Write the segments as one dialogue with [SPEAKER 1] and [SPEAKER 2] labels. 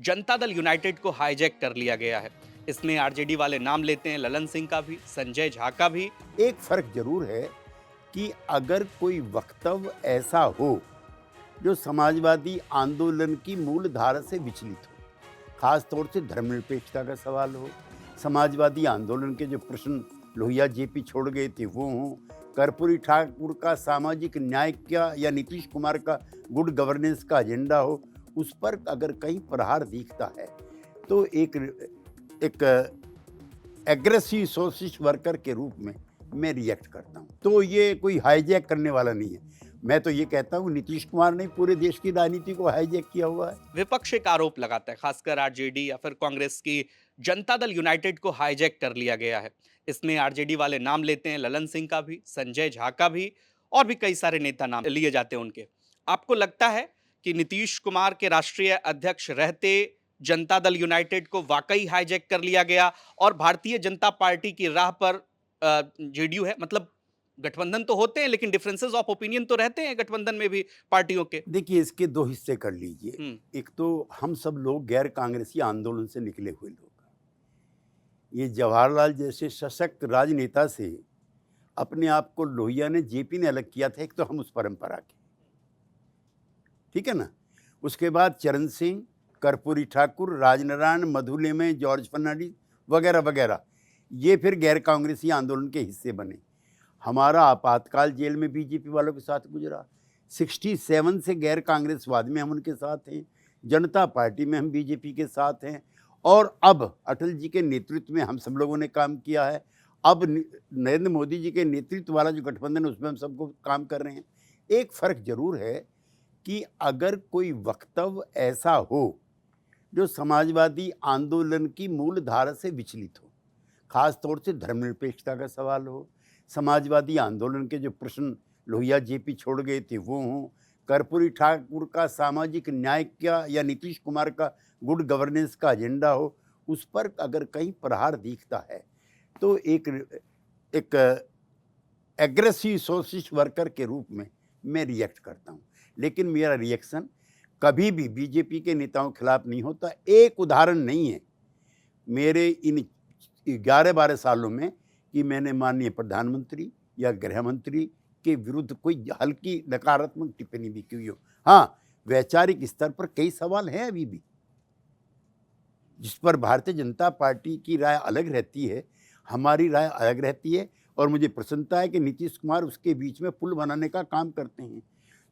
[SPEAKER 1] Janata Dal United को hijack कर लिया गया है। इसमें आरजेडी वाले नाम लेते हैं ललन सिंह का भी, संजय झा का भी।
[SPEAKER 2] एक फर्क जरूर है कि अगर कोई वक्तव्य ऐसा हो जो समाजवादी आंदोलन की मूल धारा से विचलित हो, खास तौर से धर्मनिरपेक्षता का सवाल हो, समाजवादी आंदोलन के जो प्रश्न लोहिया जेपी छोड़ गए थे वो हों, कर्पूरी ठाकुर का सामाजिक न्याय का या नीतीश कुमार का गुड गवर्नेंस का एजेंडा हो, उस पर अगर कहीं प्रहार दिखता है तो एक एग्रेसिव सोशलिस्ट वर्कर के रूप में मैं रिएक्ट करता हूँ। तो ये कोई हाईजैक करने वाला नहीं है। मैं तो ये कहता हूँ नीतीश कुमार ने पूरे देश की राजनीति को हाईजैक किया हुआ है।
[SPEAKER 1] विपक्ष एक आरोप लगाता है, खासकर आरजेडी या फिर कांग्रेस की जनता दल यूनाइटेड को हाईजैक कर लिया गया है। इसमें आरजेडी वाले नाम लेते हैं ललन सिंह का भी, संजय झा का भी, और भी कई सारे नेता नाम लिए जाते हैं उनके। आपको लगता है कि नीतीश कुमार के राष्ट्रीय अध्यक्ष रहते जनता दल यूनाइटेड को वाकई हाईजैक कर लिया गया और भारतीय जनता पार्टी की राह पर जेडीयू है? मतलब गठबंधन तो होते हैं लेकिन डिफरेंसेस ऑफ ओपिनियन तो रहते हैं गठबंधन में भी पार्टियों के।
[SPEAKER 2] देखिए, इसके दो हिस्से कर लीजिए। एक तो हम सब लोग गैर कांग्रेसी आंदोलन से निकले हुए लोग, ये जवाहरलाल जैसे सशक्त राजनेता से अपने आप को लोहिया ने जेपी ने अलग किया था। एक तो हम उस परंपरा के, ठीक है ना। उसके बाद चरण सिंह, कर्पूरी ठाकुर, राजनारायण, मधुलिम, जॉर्ज फर्नांडिस वगैरह वगैरह, ये फिर गैर कांग्रेसी आंदोलन के हिस्से बने। हमारा आपातकाल जेल में बीजेपी वालों के साथ गुजरा। 67 से गैर कांग्रेसवाद में हम उनके साथ हैं, जनता पार्टी में हम बीजेपी के साथ हैं, और अब अटल जी के नेतृत्व में हम सब लोगों ने काम किया है। अब नरेंद्र मोदी जी के नेतृत्व वाला जो गठबंधन है उसमें हम सबको काम कर रहे हैं। एक फ़र्क जरूर है कि अगर कोई वक्तव्य ऐसा हो जो समाजवादी आंदोलन की मूल धारा से विचलित हो, खास तौर से धर्मनिरपेक्षता का सवाल हो, समाजवादी आंदोलन के जो प्रश्न लोहिया जेपी छोड़ गए थे वो हों, कर्पूरी ठाकुर का सामाजिक न्याय का या नीतीश कुमार का गुड गवर्नेंस का एजेंडा हो, उस पर अगर कहीं प्रहार दिखता है तो एक एग्रेसिव सोशलिस्ट वर्कर के रूप में मैं रिएक्ट करता हूँ। लेकिन मेरा रिएक्शन कभी भी बीजेपी के नेताओं के खिलाफ नहीं होता। एक उदाहरण नहीं है मेरे इन 11-12 सालों में कि मैंने माननीय प्रधानमंत्री या गृह मंत्री के विरुद्ध कोई हल्की नकारात्मक टिप्पणी भी की हो। हाँ, वैचारिक स्तर पर कई सवाल हैं अभी भी जिस पर भारतीय जनता पार्टी की राय अलग रहती है, हमारी राय अलग रहती है, और मुझे प्रसन्नता है कि नीतीश कुमार उसके बीच में पुल बनाने का काम करते हैं।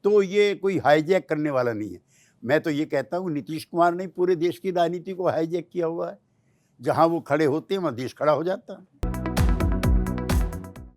[SPEAKER 2] तो ये कोई हाईजैक करने वाला नहीं है। मैं तो ये कहता हूँ नीतीश कुमार ने पूरे देश की राजनीति को हाईजैक किया हुआ है। जहाँ वो खड़े होते हैं वहाँ देश खड़ा हो जाता है।